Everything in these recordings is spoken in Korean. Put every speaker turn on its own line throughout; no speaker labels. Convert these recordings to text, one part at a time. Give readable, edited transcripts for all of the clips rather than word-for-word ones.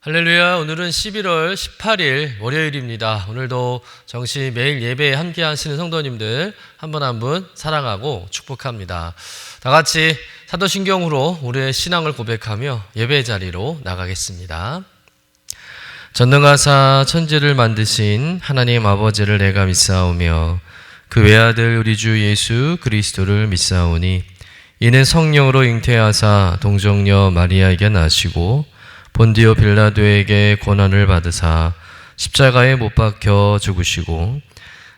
할렐루야. 오늘은 11월 18일 월요일입니다. 오늘도 정시 매일 예배에 함께 하시는 성도님들 한 분 한 분 사랑하고 축복합니다. 다 같이 사도신경으로 우리의 신앙을 고백하며 예배 자리로 나가겠습니다. 전능하사 천지를 만드신 하나님 아버지를 내가 믿사오며 그 외아들 우리 주 예수 그리스도를 믿사오니 이는 성령으로 잉태하사 동정녀 마리아에게 나시고 본디오 빌라도에게 고난을 받으사 십자가에 못 박혀 죽으시고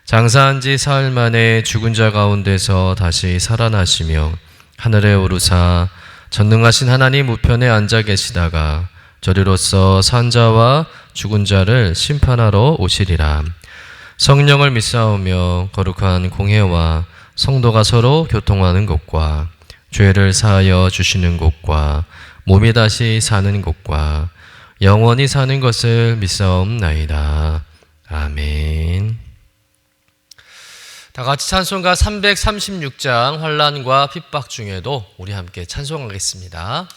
장사한 지 사흘 만에 죽은 자 가운데서 다시 살아나시며 하늘에 오르사 전능하신 하나님 우편에 앉아 계시다가 저리로서 산 자와 죽은 자를 심판하러 오시리라. 성령을 믿사오며 거룩한 공회와 성도가 서로 교통하는 것과 죄를 사하여 주시는 것과 몸이 다시 사는 것과 영원히 사는 것을 믿사옵나이다. 아멘. 다 같이 찬송가 336장 환난과 핍박 중에도 우리 함께 찬송하겠습니다.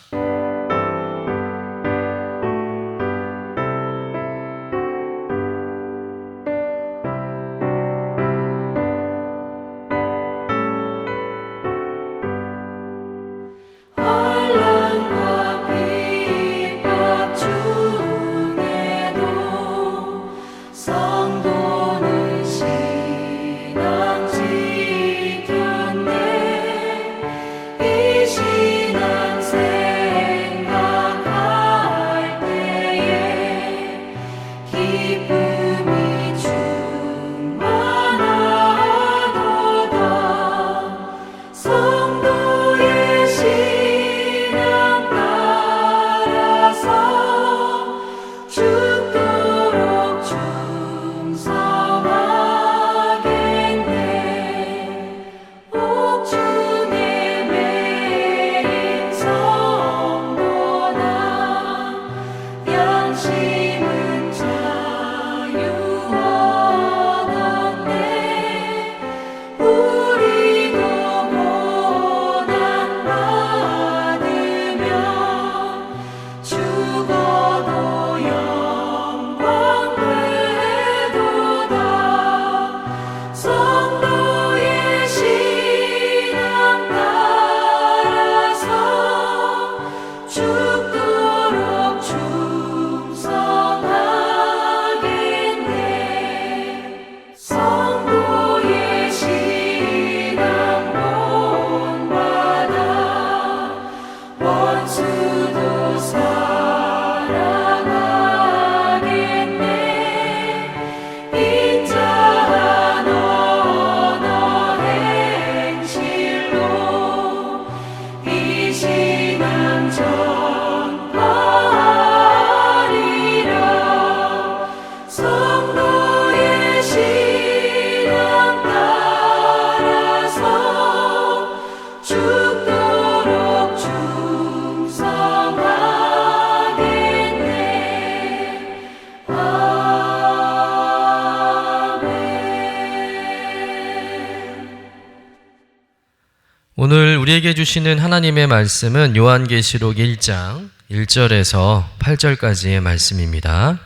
오늘 우리에게 주시는 하나님의 말씀은 요한계시록 1장 1절에서 8절까지의 말씀입니다.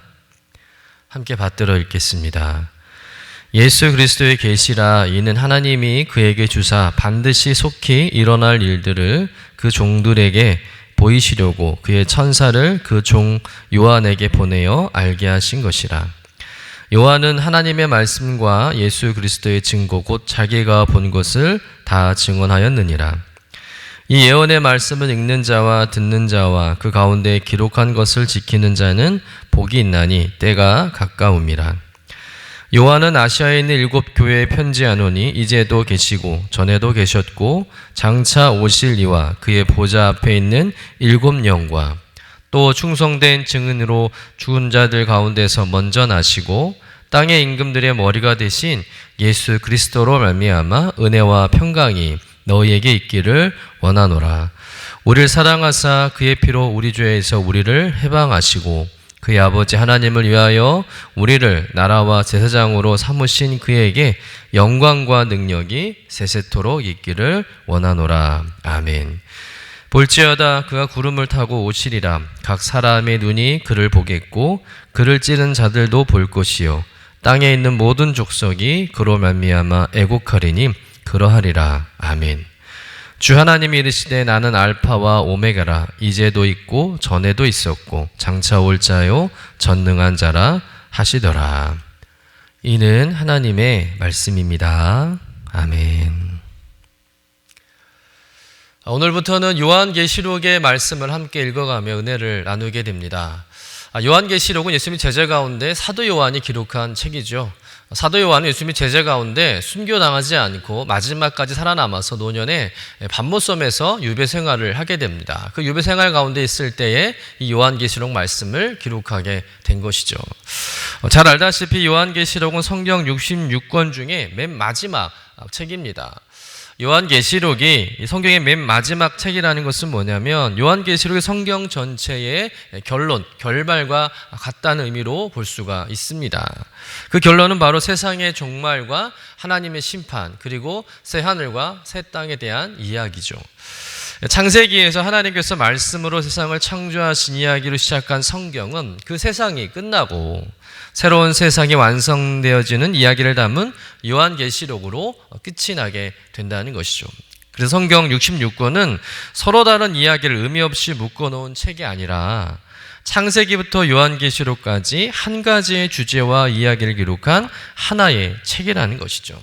함께 받들어 읽겠습니다. 예수 그리스도의 계시라. 이는 하나님이 그에게 주사 반드시 속히 일어날 일들을 그 종들에게 보이시려고 그의 천사를 그 종 요한에게 보내어 알게 하신 것이라. 요한은 하나님의 말씀과 예수 그리스도의 증거 곧 자기가 본 것을 다 증언하였느니라. 이 예언의 말씀을 읽는 자와 듣는 자와 그 가운데 기록한 것을 지키는 자는 복이 있나니 때가 가까움이라. 요한은 아시아에 있는 7 교회에 편지하노니 이제도 계시고 전에도 계셨고 장차 오실 이와 그의 보좌 앞에 있는 7 영과 또 충성된 증인으로 죽은 자들 가운데서 먼저 나시고 땅의 임금들의 머리가 되신 예수 그리스도로 말미암아 은혜와 평강이 너희에게 있기를 원하노라. 우리를 사랑하사 그의 피로 우리 죄에서 우리를 해방하시고 그의 아버지 하나님을 위하여 우리를 나라와 제사장으로 삼으신 그에게 영광과 능력이 세세토록 있기를 원하노라. 아멘. 볼지어다 그가 구름을 타고 오시리라. 각 사람의 눈이 그를 보겠고 그를 찌른 자들도 볼 것이요 땅에 있는 모든 족속이 그로 말미암아 애곡하리니 그러하리라. 아멘. 주 하나님이 이르시되 나는 알파와 오메가라. 이제도 있고 전에도 있었고 장차 올 자요 전능한 자라 하시더라. 이는 하나님의 말씀입니다. 아멘. 오늘부터는 요한계시록의 말씀을 함께 읽어가며 은혜를 나누게 됩니다. 요한계시록은 예수님의 제자 가운데 사도 요한이 기록한 책이죠. 사도 요한은 예수님의 제자 가운데 순교당하지 않고 마지막까지 살아남아서 노년에 반모섬에서 유배 생활을 하게 됩니다. 그 유배 생활 가운데 있을 때에 이 요한계시록 말씀을 기록하게 된 것이죠. 잘 알다시피 요한계시록은 성경 66권 중에 맨 마지막 책입니다. 요한계시록이 성경의 맨 마지막 책이라는 것은 뭐냐면 요한계시록이 성경 전체의 결말과 같다는 의미로 볼 수가 있습니다. 그 결론은 바로 세상의 종말과 하나님의 심판, 그리고 새 하늘과 새 땅에 대한 이야기죠. 창세기에서 하나님께서 말씀으로 세상을 창조하신 이야기로 시작한 성경은 그 세상이 끝나고 새로운 세상이 완성되어지는 이야기를 담은 요한계시록으로 끝이 나게 된다는 것이죠. 그래서 성경 66권은 서로 다른 이야기를 의미 없이 묶어놓은 책이 아니라 창세기부터 요한계시록까지 한 가지의 주제와 이야기를 기록한 하나의 책이라는 것이죠.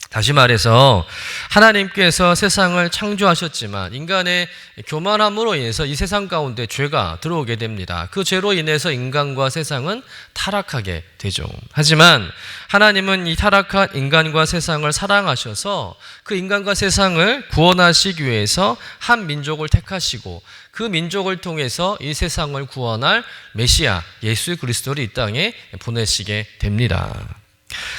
다시 말해서 하나님께서 세상을 창조하셨지만 인간의 교만함으로 인해서 이 세상 가운데 죄가 들어오게 됩니다. 그 죄로 인해서 인간과 세상은 타락하게 되죠. 하지만 하나님은 이 타락한 인간과 세상을 사랑하셔서 그 인간과 세상을 구원하시기 위해서 한 민족을 택하시고 그 민족을 통해서 이 세상을 구원할 메시아 예수 그리스도를 이 땅에 보내시게 됩니다.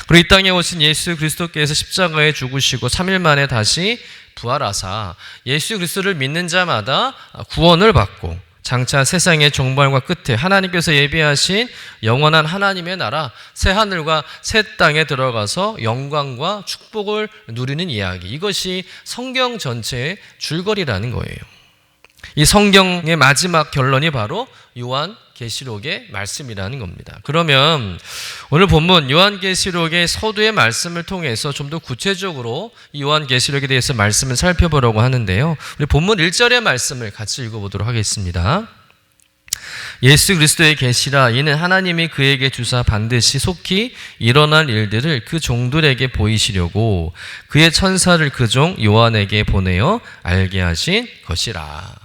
그리고 이 땅에 오신 예수 그리스도께서 십자가에 죽으시고 3일 만에 다시 부활하사 예수 그리스도를 믿는 자마다 구원을 받고 장차 세상의 종말과 끝에 하나님께서 예비하신 영원한 하나님의 나라 새 하늘과 새 땅에 들어가서 영광과 축복을 누리는 이야기, 이것이 성경 전체의 줄거리라는 거예요. 이 성경의 마지막 결론이 바로 요한계시록의 말씀이라는 겁니다. 그러면 오늘 본문 요한계시록의 서두의 말씀을 통해서 좀 더 구체적으로 이 요한계시록에 대해서 말씀을 살펴보려고 하는데요. 우리 본문 1절의 말씀을 같이 읽어보도록 하겠습니다. 예수 그리스도의 계시라. 이는 하나님이 그에게 주사 반드시 속히 일어날 일들을 그 종들에게 보이시려고 그의 천사를 그 종 요한에게 보내어 알게 하신 것이라.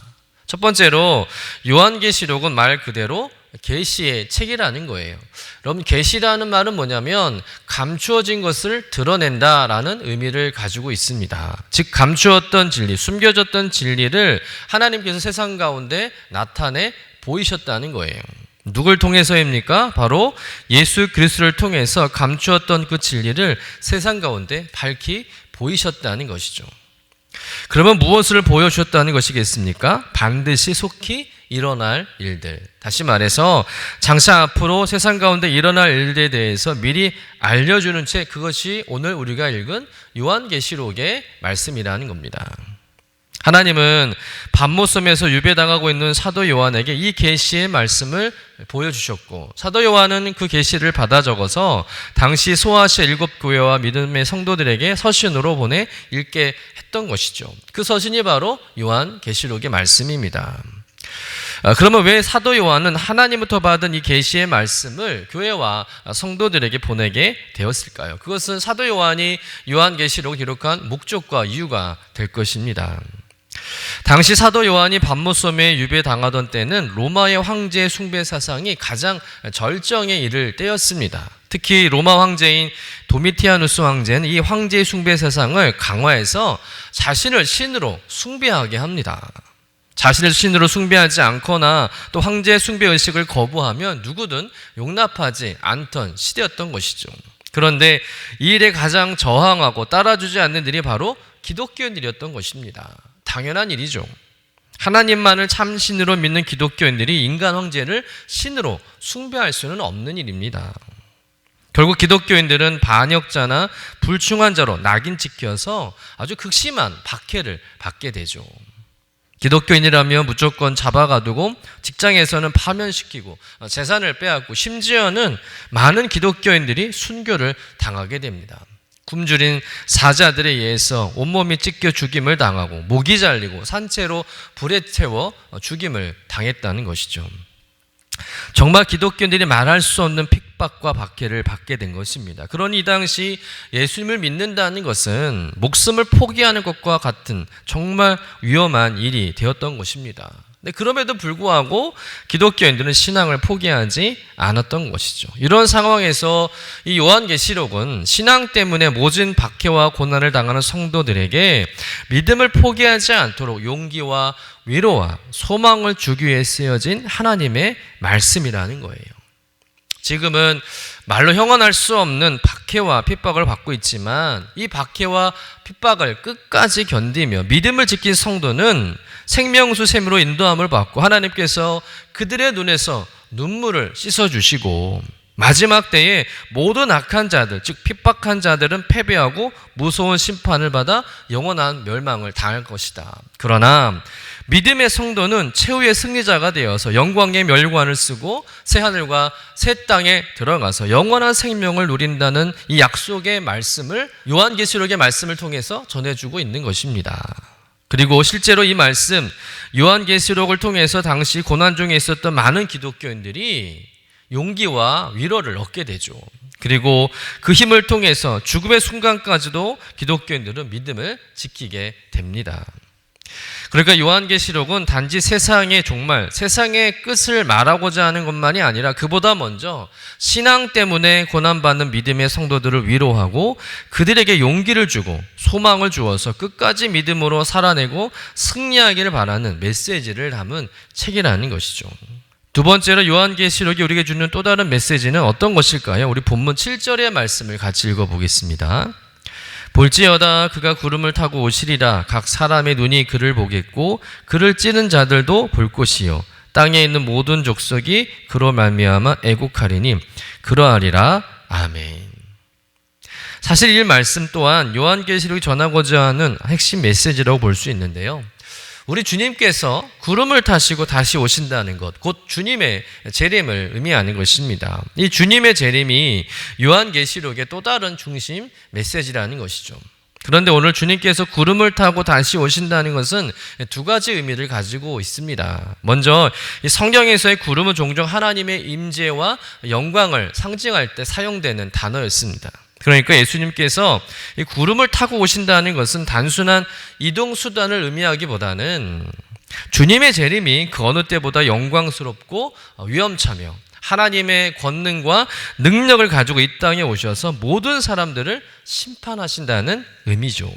첫 번째로 요한계시록은 말 그대로 계시의 책이라는 거예요. 여러분, 계시라는 말은 뭐냐면 감추어진 것을 드러낸다라는 의미를 가지고 있습니다. 즉 감추었던 진리, 숨겨졌던 진리를 하나님께서 세상 가운데 나타내 보이셨다는 거예요. 누굴 통해서입니까? 바로 예수 그리스도를 통해서 감추었던 그 진리를 세상 가운데 밝히 보이셨다는 것이죠. 그러면 무엇을 보여주셨다는 것이겠습니까? 반드시 속히 일어날 일들. 다시 말해서 장차 앞으로 세상 가운데 일어날 일들에 대해서 미리 알려주는 책, 그것이 오늘 우리가 읽은 요한계시록의 말씀이라는 겁니다. 하나님은 반모섬에서 유배당하고 있는 사도 요한에게 이 계시의 말씀을 보여주셨고, 사도 요한은 그 계시를 받아 적어서 당시 소아시아 7교회와 믿음의 성도들에게 서신으로 보내 읽게 했던 것이죠. 그 서신이 바로 요한계시록의 말씀입니다. 그러면 왜 사도 요한은 하나님부터 받은 이 계시의 말씀을 교회와 성도들에게 보내게 되었을까요? 그것은 사도 요한이 요한계시록을 기록한 목적과 이유가 될 것입니다. 당시 사도 요한이 반모섬에 유배당하던 때는 로마의 황제 숭배 사상이 가장 절정에 이를 때였습니다. 특히 로마 황제인 도미티아누스 황제는 이 황제 숭배 사상을 강화해서 자신을 신으로 숭배하게 합니다. 자신을 신으로 숭배하지 않거나 또 황제 숭배 의식을 거부하면 누구든 용납하지 않던 시대였던 것이죠. 그런데 이 일에 가장 저항하고 따라주지 않는 일이 바로 기독교인들이었던 것입니다. 당연한 일이죠. 하나님만을 참 신으로 믿는 기독교인들이 인간 황제를 신으로 숭배할 수는 없는 일입니다. 결국 기독교인들은 반역자나 불충한 자로 낙인 찍혀서 아주 극심한 박해를 받게 되죠. 기독교인이라면 무조건 잡아가두고 직장에서는 파면시키고 재산을 빼앗고 심지어는 많은 기독교인들이 순교를 당하게 됩니다. 굶주린 사자들에 의해서 온몸이 찢겨 죽임을 당하고 목이 잘리고 산채로 불에 태워 죽임을 당했다는 것이죠. 정말 기독교인들이 말할 수 없는 핍박과 박해를 받게 된 것입니다. 그러니 이 당시 예수님을 믿는다는 것은 목숨을 포기하는 것과 같은 정말 위험한 일이 되었던 것입니다. 그럼에도 불구하고 기독교인들은 신앙을 포기하지 않았던 것이죠. 이런 상황에서 이 요한계시록은 신앙 때문에 모진 박해와 고난을 당하는 성도들에게 믿음을 포기하지 않도록 용기와 위로와 소망을 주기 위해 쓰여진 하나님의 말씀이라는 거예요. 지금은 말로 형언할 수 없는 박해와 핍박을 받고 있지만 이 박해와 핍박을 끝까지 견디며 믿음을 지킨 성도는 생명수 샘으로 인도함을 받고 하나님께서 그들의 눈에서 눈물을 씻어주시고 마지막 때에 모든 악한 자들, 즉 핍박한 자들은 패배하고 무서운 심판을 받아 영원한 멸망을 당할 것이다. 그러나 믿음의 성도는 최후의 승리자가 되어서 영광의 멸관을 쓰고 새 하늘과 새 땅에 들어가서 영원한 생명을 누린다는 이 약속의 말씀을 요한계시록의 말씀을 통해서 전해주고 있는 것입니다. 그리고 실제로 이 말씀 요한계시록을 통해서 당시 고난 중에 있었던 많은 기독교인들이 용기와 위로를 얻게 되죠. 그리고 그 힘을 통해서 죽음의 순간까지도 기독교인들은 믿음을 지키게 됩니다. 그러니까 요한계시록은 단지 세상의 종말, 세상의 끝을 말하고자 하는 것만이 아니라 그보다 먼저 신앙 때문에 고난받는 믿음의 성도들을 위로하고 그들에게 용기를 주고 소망을 주어서 끝까지 믿음으로 살아내고 승리하기를 바라는 메시지를 담은 책이라는 것이죠. 두 번째로 요한계시록이 우리에게 주는 또 다른 메시지는 어떤 것일까요? 우리 본문 7절의 말씀을 같이 읽어보겠습니다. 볼지어다 그가 구름을 타고 오시리라. 각 사람의 눈이 그를 보겠고 그를 찌는 자들도 볼 것이요 땅에 있는 모든 족속이 그로 말미암아 애국하리니 그러하리라. 아멘. 사실 이 말씀 또한 요한계시록이 전하고자 하는 핵심 메시지라고 볼 수 있는데요. 우리 주님께서 구름을 타시고 다시 오신다는 것, 곧 주님의 재림을 의미하는 것입니다. 이 주님의 재림이 요한계시록의 또 다른 중심 메시지라는 것이죠. 그런데 오늘 주님께서 구름을 타고 다시 오신다는 것은 두 가지 의미를 가지고 있습니다. 먼저 이 성경에서의 구름은 종종 하나님의 임재와 영광을 상징할 때 사용되는 단어였습니다. 그러니까 예수님께서 이 구름을 타고 오신다는 것은 단순한 이동 수단을 의미하기보다는 주님의 재림이 그 어느 때보다 영광스럽고 위엄차며 하나님의 권능과 능력을 가지고 이 땅에 오셔서 모든 사람들을 심판하신다는 의미죠.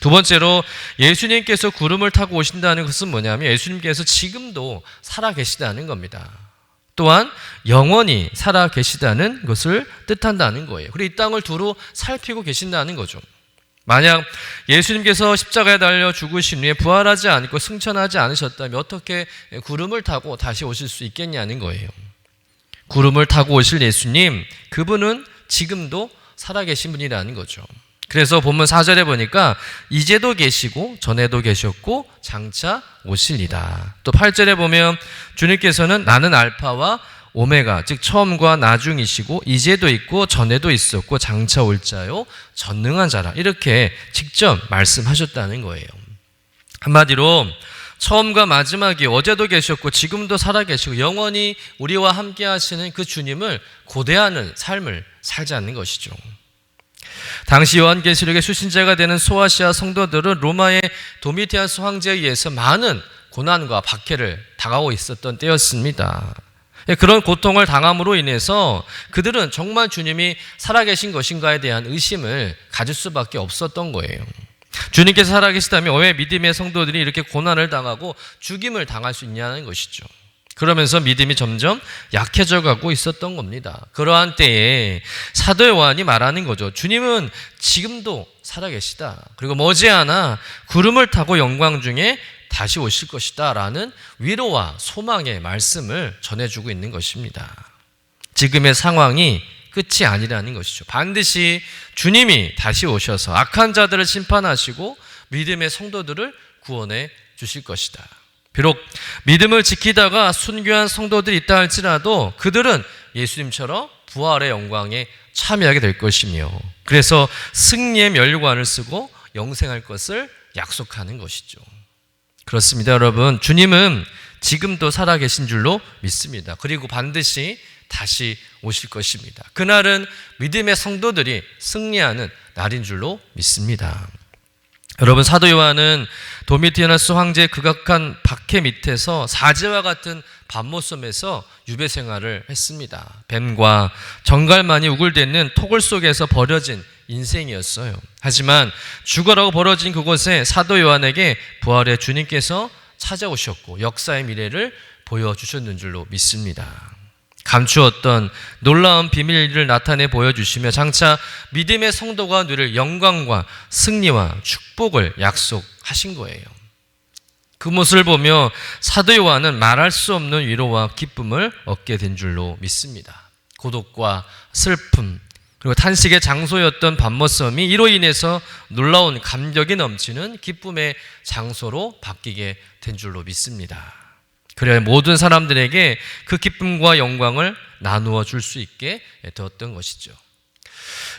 두 번째로 예수님께서 구름을 타고 오신다는 것은 뭐냐면 예수님께서 지금도 살아계시다는 겁니다. 또한 영원히 살아계시다는 것을 뜻한다는 거예요. 그리고 이 땅을 두루 살피고 계신다는 거죠. 만약 예수님께서 십자가에 달려 죽으신 후에 부활하지 않고 승천하지 않으셨다면 어떻게 구름을 타고 다시 오실 수 있겠냐는 거예요. 구름을 타고 오실 예수님, 그분은 지금도 살아계신 분이라는 거죠. 그래서 본문 4절에 보니까 이제도 계시고 전에도 계셨고 장차 오실이다. 또 8절에 보면 주님께서는 나는 알파와 오메가, 즉 처음과 나중이시고 이제도 있고 전에도 있었고 장차 올 자요 전능한 자라, 이렇게 직접 말씀하셨다는 거예요. 한마디로 처음과 마지막이 어제도 계셨고 지금도 살아계시고 영원히 우리와 함께 하시는 그 주님을 고대하는 삶을 살자는 것이죠. 당시 요한계시록의 수신자가 되는 소아시아 성도들은 로마의 도미티아누스 황제에 의해서 많은 고난과 박해를 당하고 있었던 때였습니다. 그런 고통을 당함으로 인해서 그들은 정말 주님이 살아계신 것인가에 대한 의심을 가질 수밖에 없었던 거예요. 주님께서 살아계시다면 왜 믿음의 성도들이 이렇게 고난을 당하고 죽임을 당할 수 있냐는 것이죠. 그러면서 믿음이 점점 약해져 가고 있었던 겁니다. 그러한 때에 사도 요한이 말하는 거죠. 주님은 지금도 살아계시다. 그리고 머지않아 구름을 타고 영광 중에 다시 오실 것이다 라는 위로와 소망의 말씀을 전해주고 있는 것입니다. 지금의 상황이 끝이 아니라는 것이죠. 반드시 주님이 다시 오셔서 악한 자들을 심판하시고 믿음의 성도들을 구원해 주실 것이다. 비록 믿음을 지키다가 순교한 성도들이 있다 할지라도 그들은 예수님처럼 부활의 영광에 참여하게 될 것이며, 그래서 승리의 면류관을 쓰고 영생할 것을 약속하는 것이죠. 그렇습니다, 여러분. 주님은 지금도 살아계신 줄로 믿습니다. 그리고 반드시 다시 오실 것입니다. 그날은 믿음의 성도들이 승리하는 날인 줄로 믿습니다. 여러분, 사도 요한은 도미티아누스 황제의 극악한 박해 밑에서 사제와 같은 밤모섬에서 유배 생활을 했습니다. 뱀과 정갈만이 우글대는 토굴 속에서 버려진 인생이었어요. 하지만 죽어라고 벌어진 그곳에 사도 요한에게 부활의 주님께서 찾아오셨고 역사의 미래를 보여주셨는 줄로 믿습니다. 감추었던 놀라운 비밀을 나타내 보여주시며 장차 믿음의 성도가 누릴 영광과 승리와 축복을 약속하신 거예요. 그 모습을 보며 사도 요한은 말할 수 없는 위로와 기쁨을 얻게 된 줄로 믿습니다. 고독과 슬픔 그리고 탄식의 장소였던 밤모섬이 이로 인해서 놀라운 감격이 넘치는 기쁨의 장소로 바뀌게 된 줄로 믿습니다. 그래야 모든 사람들에게 그 기쁨과 영광을 나누어 줄 수 있게 되었던 것이죠.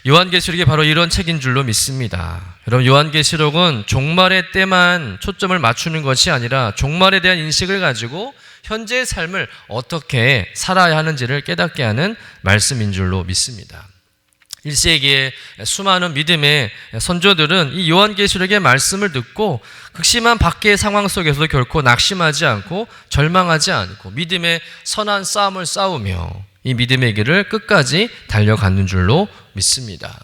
요한계시록이 바로 이런 책인 줄로 믿습니다. 여러분, 요한계시록은 종말의 때만 초점을 맞추는 것이 아니라 종말에 대한 인식을 가지고 현재의 삶을 어떻게 살아야 하는지를 깨닫게 하는 말씀인 줄로 믿습니다. 1세기의 수많은 믿음의 선조들은 이 요한계시록의 말씀을 듣고 극심한 밖의 상황 속에서도 결코 낙심하지 않고 절망하지 않고 믿음의 선한 싸움을 싸우며 이 믿음의 길을 끝까지 달려가는 줄로 믿습니다.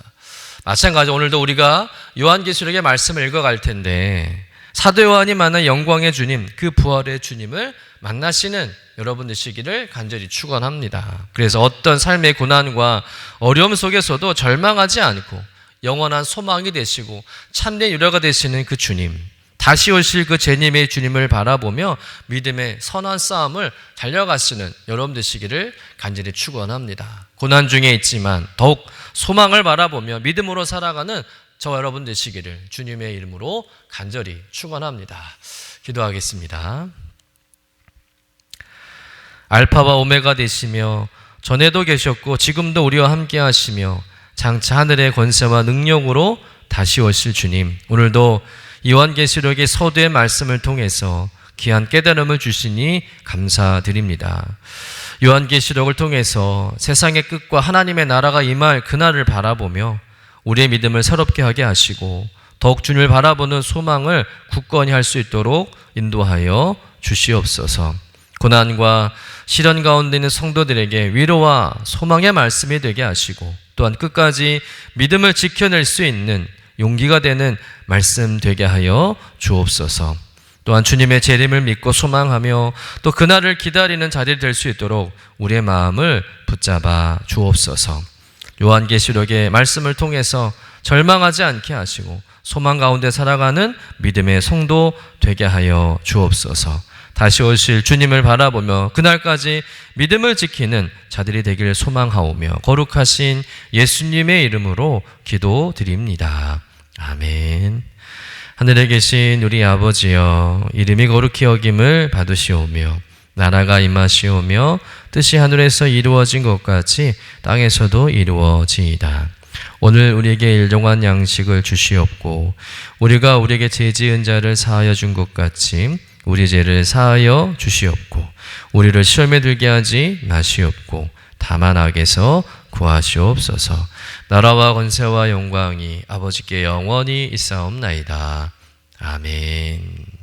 마찬가지로 오늘도 우리가 요한계시록의 말씀을 읽어갈 텐데 사도 요한이 만난 영광의 주님, 그 부활의 주님을 만나시는 여러분 되시기를 간절히 축원합니다. 그래서 어떤 삶의 고난과 어려움 속에서도 절망하지 않고 영원한 소망이 되시고 참된 유료가 되시는 그 주님, 다시 오실 그 재림의 주님을 바라보며 믿음의 선한 싸움을 달려가시는 여러분 되시기를 간절히 축원합니다. 고난 중에 있지만 더욱 소망을 바라보며 믿음으로 살아가는 저와 여러분 되시기를 주님의 이름으로 간절히 축원합니다. 기도하겠습니다. 알파와 오메가 되시며 전에도 계셨고 지금도 우리와 함께 하시며 장차 하늘의 권세와 능력으로 다시 오실 주님, 오늘도 요한계시록의 서두의 말씀을 통해서 귀한 깨달음을 주시니 감사드립니다. 요한계시록을 통해서 세상의 끝과 하나님의 나라가 임할 그날을 바라보며 우리의 믿음을 새롭게 하게 하시고 더욱 주님을 바라보는 소망을 굳건히 할 수 있도록 인도하여 주시옵소서. 고난과 시련 가운데 있는 성도들에게 위로와 소망의 말씀이 되게 하시고 또한 끝까지 믿음을 지켜낼 수 있는 용기가 되는 말씀 되게 하여 주옵소서. 또한 주님의 재림을 믿고 소망하며 또 그날을 기다리는 자들이 될 수 있도록 우리의 마음을 붙잡아 주옵소서. 요한계시록의 말씀을 통해서 절망하지 않게 하시고 소망 가운데 살아가는 믿음의 성도 되게 하여 주옵소서. 다시 오실 주님을 바라보며 그날까지 믿음을 지키는 자들이 되기를 소망하오며 거룩하신 예수님의 이름으로 기도드립니다. 아멘. 하늘에 계신 우리 아버지여, 이름이 거룩히 여김을 받으시오며 나라가 임하시오며 뜻이 하늘에서 이루어진 것 같이 땅에서도 이루어지이다. 오늘 우리에게 일용할 양식을 주시옵고 우리가 우리에게 죄 지은 자를 사하여 준 것 같이 우리 죄를 사하여 주시옵고 우리를 시험에 들게 하지 마시옵고 다만 악에서 구하시옵소서. 나라와 권세와 영광이 아버지께 영원히 있사옵나이다. 아멘.